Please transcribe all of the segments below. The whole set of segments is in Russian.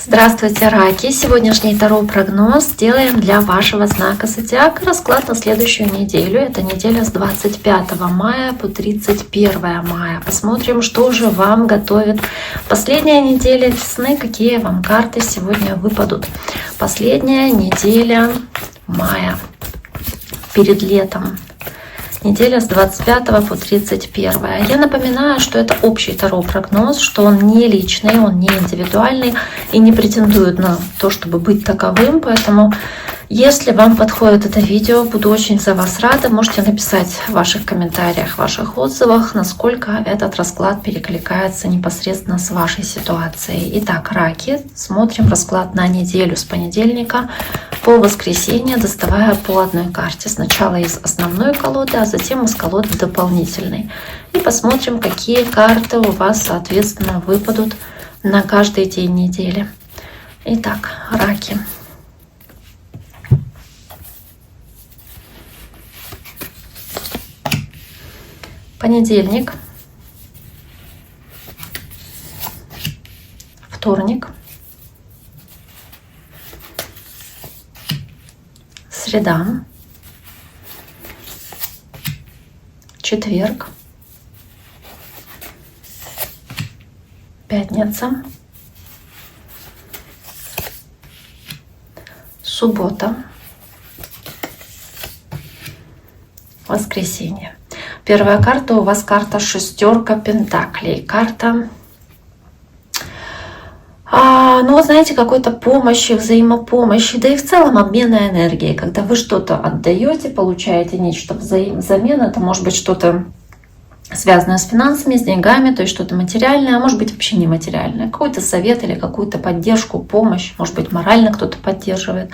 Здравствуйте, раки! Сегодняшний таро-прогноз сделаем для вашего знака зодиака. Расклад на следующую неделю. Это неделя с 25 мая по 31 мая. Посмотрим, что же вам готовит последняя неделя весны, какие вам карты сегодня выпадут. Последняя неделя мая перед летом. Неделя с 25 по 31. Я напоминаю, что это общий таро-прогноз, что он не личный, он не индивидуальный и не претендует на то, чтобы быть таковым. Поэтому, если вам подходит это видео, буду очень за вас рада. Можете написать в ваших комментариях, в ваших отзывах, насколько этот расклад перекликается непосредственно с вашей ситуацией. Итак, раки, смотрим расклад на неделю с понедельника по воскресенье, доставая по одной карте. Сначала из основной колоды, а затем из колоды дополнительной. И посмотрим, какие карты у вас, соответственно, выпадут на каждый день недели. Итак, раки. Понедельник, вторник, среда, четверг, пятница, суббота, воскресенье. Первая карта у вас карта шестерка пентаклей. Карта, ну вот знаете, какой-то помощи, взаимопомощи, да и в целом обмена энергией. Когда вы что-то отдаете, получаете нечто взамен, это может быть что-то связанное с финансами, с деньгами, то есть что-то материальное, а может быть вообще нематериальное. Какой-то совет или какую-то поддержку, помощь, может быть морально кто-то поддерживает.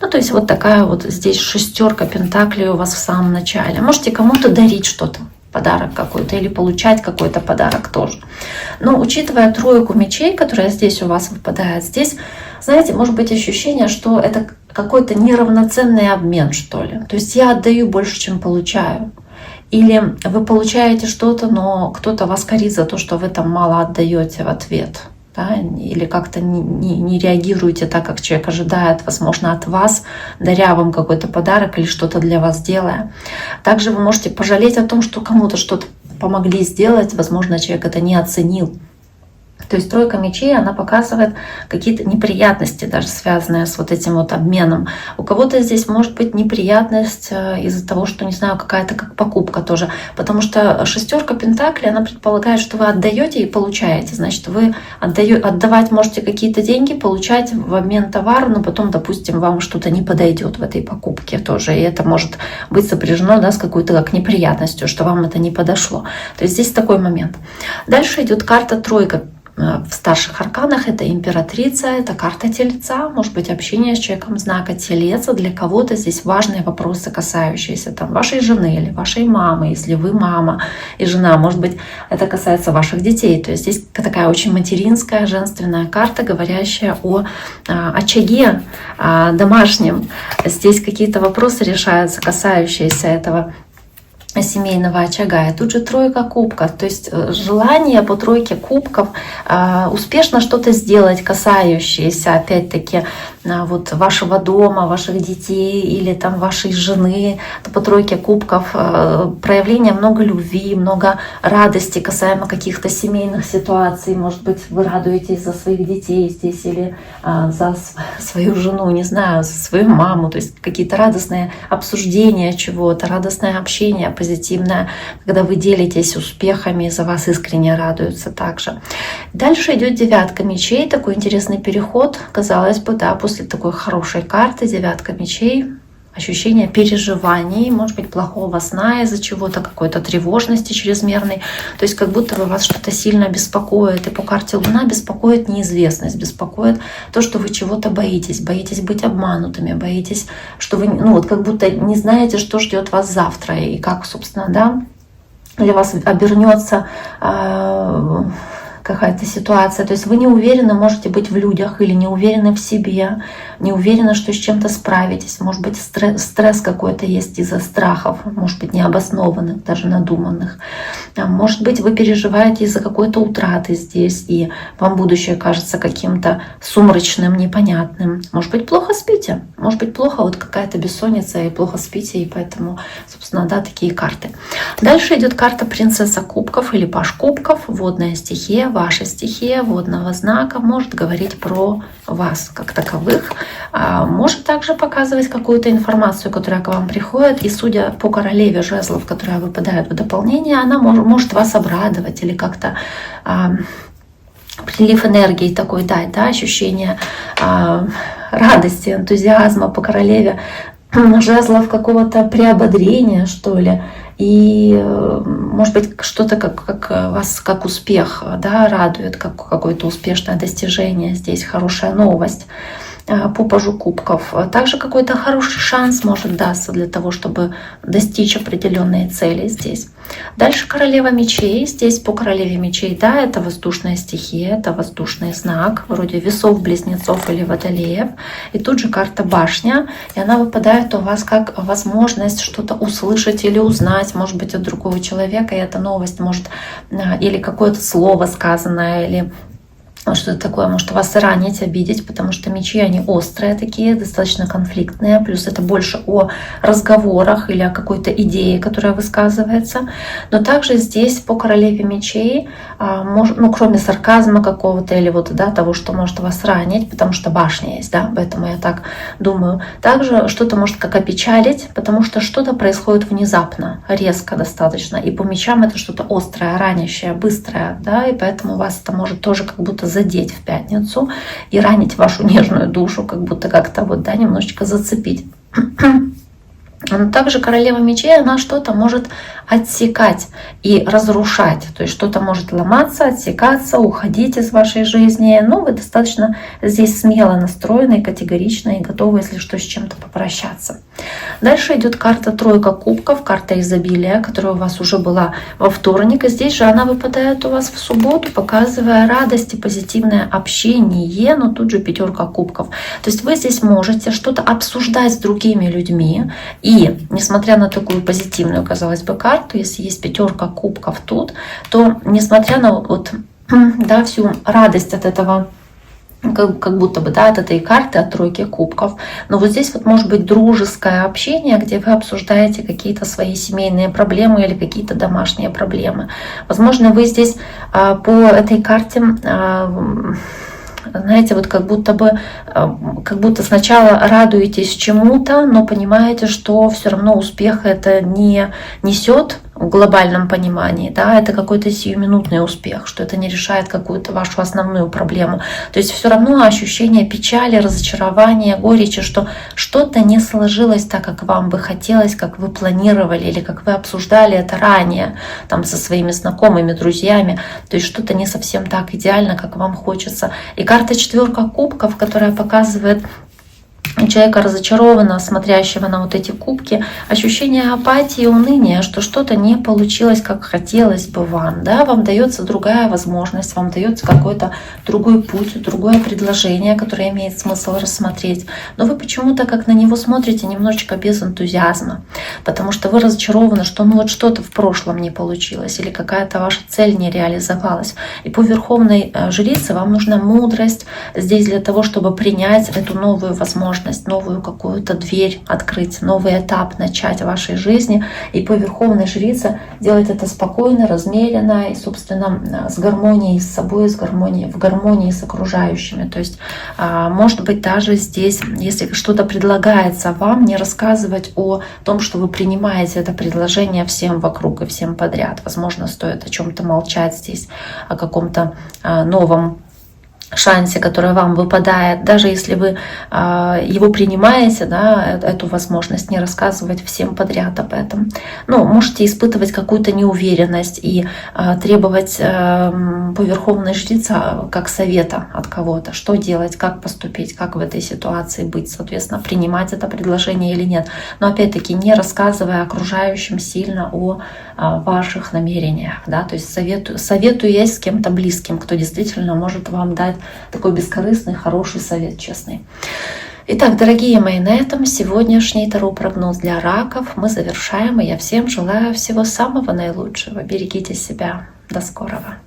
Ну то есть вот такая вот здесь шестерка пентаклей у вас в самом начале. Можете кому-то дарить что-то, подарок какой-то, или получать какой-то подарок тоже. Но учитывая тройку мечей, которая здесь у вас выпадает, здесь, знаете, может быть ощущение, что это какой-то неравноценный обмен, что ли. То есть я отдаю больше, чем получаю. Или вы получаете что-то, но кто-то вас корит за то, что вы там мало отдаете в ответ. Да? Или как-то не реагируете так, как человек ожидает, возможно, от вас, даря вам какой-то подарок или что-то для вас делая. Также вы можете пожалеть о том, что кому-то что-то помогли сделать, возможно, человек это не оценил. То есть тройка мечей, она показывает какие-то неприятности, даже связанные с вот этим вот обменом. У кого-то здесь может быть неприятность из-за того, что, не знаю, какая-то как покупка тоже. Потому что шестерка пентаклей, она предполагает, что вы отдаете и получаете. Значит, вы отдавать можете какие-то деньги, получать в обмен товара, но потом, допустим, вам что-то не подойдет в этой покупке тоже. И это может быть сопряжено, да, с какой-то как неприятностью, что вам это не подошло. То есть здесь такой момент. Дальше идет карта тройка. В старших арканах это императрица, это карта Тельца, может быть общение с человеком знака Телец. Для кого-то здесь важные вопросы, касающиеся там вашей жены или вашей мамы, если вы мама и жена, может быть это касается ваших детей. То есть здесь такая очень материнская, женственная карта, говорящая о очаге домашнем. Здесь какие-то вопросы решаются, касающиеся этого семейного очага. И тут же тройка кубков, то есть желание по тройке кубков успешно что-то сделать, касающееся опять-таки вот вашего дома, ваших детей или там вашей жены. По тройке кубков проявление много любви, много радости касаемо каких-то семейных ситуаций. Может быть, вы радуетесь за своих детей здесь или за свою жену, не знаю, за свою маму. То есть какие-то радостные обсуждения чего-то, радостное общение, позитивное, когда вы делитесь успехами, за вас искренне радуются также. Дальше идет девятка мечей, такой интересный переход, казалось бы, да, после такой хорошей карты, девятка мечей, ощущение переживаний, может быть, плохого сна из-за чего-то, какой-то тревожности чрезмерной, то есть как будто бы вас что-то сильно беспокоит, и по карте Луна беспокоит неизвестность, беспокоит то, что вы чего-то боитесь быть обманутыми, боитесь, что вы, ну вот как будто не знаете, что ждет вас завтра, и как, собственно, да, для вас обернется какая-то ситуация. То есть вы не уверены, можете быть в людях или не уверены в себе, не уверены, что с чем-то справитесь. Может быть, стресс какой-то есть из-за страхов, может быть, необоснованных, даже надуманных. Может быть, вы переживаете из-за какой-то утраты здесь, и вам будущее кажется каким-то сумрачным, непонятным. Может быть, плохо спите, может быть, плохо, вот какая-то бессонница, и плохо спите, и поэтому, собственно, да, такие карты. Дальше идет карта принцесса кубков или паж кубков, водная стихия, ваша стихия, водного знака, может говорить про вас как таковых, может также показывать какую-то информацию, которая к вам приходит, и судя по королеве жезлов, которая выпадает в дополнение, она может вас обрадовать или как-то прилив энергии такой дать, да, ощущение радости, энтузиазма по королеве жезлов, какого-то приободрения, что ли. И, может быть, что-то как вас, как успех, да, радует, как какое-то успешное достижение. Здесь хорошая новость по пажу кубков. Также какой-то хороший шанс может даться для того, чтобы достичь определенные цели здесь. Дальше королева мечей. Здесь по королеве мечей, да, это воздушная стихия, это воздушный знак, вроде весов, близнецов или водолеев. И тут же карта башня, и она выпадает у вас как возможность что-то услышать или узнать, может быть, от другого человека, и эта новость может, или какое-то слово сказанное, или что-то такое может вас ранить, обидеть, потому что мечи, они острые такие, достаточно конфликтные, плюс это больше о разговорах или о какой-то идее, которая высказывается. Но также здесь по королеве мечей, ну, кроме сарказма какого-то или вот, да, того, что может вас ранить, потому что башня есть, да, поэтому я так думаю. Также что-то может как опечалить, потому что что-то происходит внезапно, резко достаточно. И по мечам это что-то острое, ранящее, быстрое, да, и поэтому вас это может тоже как будто задеть в пятницу и ранить вашу нежную душу, как будто как-то вот, да, немножечко зацепить. Но также королева мечей, она что-то может отсекать и разрушать. То есть что-то может ломаться, отсекаться, уходить из вашей жизни. Но вы достаточно здесь смело настроены, категорично и готовы, если что, с чем-то попрощаться. Дальше идет карта тройка кубков, карта изобилия, которая у вас уже была во вторник. И здесь же она выпадает у вас в субботу, показывая радость и позитивное общение, но тут же пятерка кубков. То есть вы здесь можете что-то обсуждать с другими людьми. И несмотря на такую позитивную, казалось бы, карту, если есть пятерка кубков тут, то несмотря на вот, да, всю радость от этого, как будто бы, да, от этой карты, от тройки кубков. Но вот здесь вот может быть дружеское общение, где вы обсуждаете какие-то свои семейные проблемы или какие-то домашние проблемы. Возможно, вы здесь по этой карте, знаете, вот как будто сначала радуетесь чему-то, но понимаете, что все равно успех это не несет в глобальном понимании, да, это какой-то сиюминутный успех, что это не решает какую-то вашу основную проблему. То есть все равно ощущение печали, разочарования, горечи, что что-то не сложилось так, как вам бы хотелось, как вы планировали или как вы обсуждали это ранее, там со своими знакомыми, друзьями. То есть что-то не совсем так идеально, как вам хочется. И карта четверка кубков, которая показывает человека разочарованного, смотрящего на вот эти кубки, ощущение апатии, уныния, что что-то не получилось, как хотелось бы вам. Да? Вам дается другая возможность, вам дается какой-то другой путь, другое предложение, которое имеет смысл рассмотреть. Но вы почему-то как на него смотрите немножечко без энтузиазма, потому что вы разочарованы, что ну вот что-то в прошлом не получилось или какая-то ваша цель не реализовалась. И по верховной жрице вам нужна мудрость здесь для того, чтобы принять эту новую возможность, новую какую-то дверь открыть, новый этап начать в вашей жизни. И по верховной жрице делать это спокойно, размеренно и, собственно, с гармонией с собой, в гармонии с окружающими. То есть, может быть, даже здесь, если что-то предлагается вам, не рассказывать о том, что вы принимаете это предложение всем вокруг и всем подряд. Возможно, стоит о чем-то молчать здесь, о каком-то новом шансе, который вам выпадает, даже если вы его принимаете, да, эту возможность, не рассказывать всем подряд об этом. Ну, можете испытывать какую-то неуверенность и требовать по верховной жрице как совета от кого-то, что делать, как поступить, как в этой ситуации быть, соответственно, принимать это предложение или нет. Но опять-таки не рассказывая окружающим сильно о ваших намерениях, да, то есть советуясь с кем-то близким, кто действительно может вам дать такой бескорыстный, хороший совет, честный. Итак, дорогие мои, на этом сегодняшний таро-прогноз для раков мы завершаем. И я всем желаю всего самого наилучшего. Берегите себя. До скорого.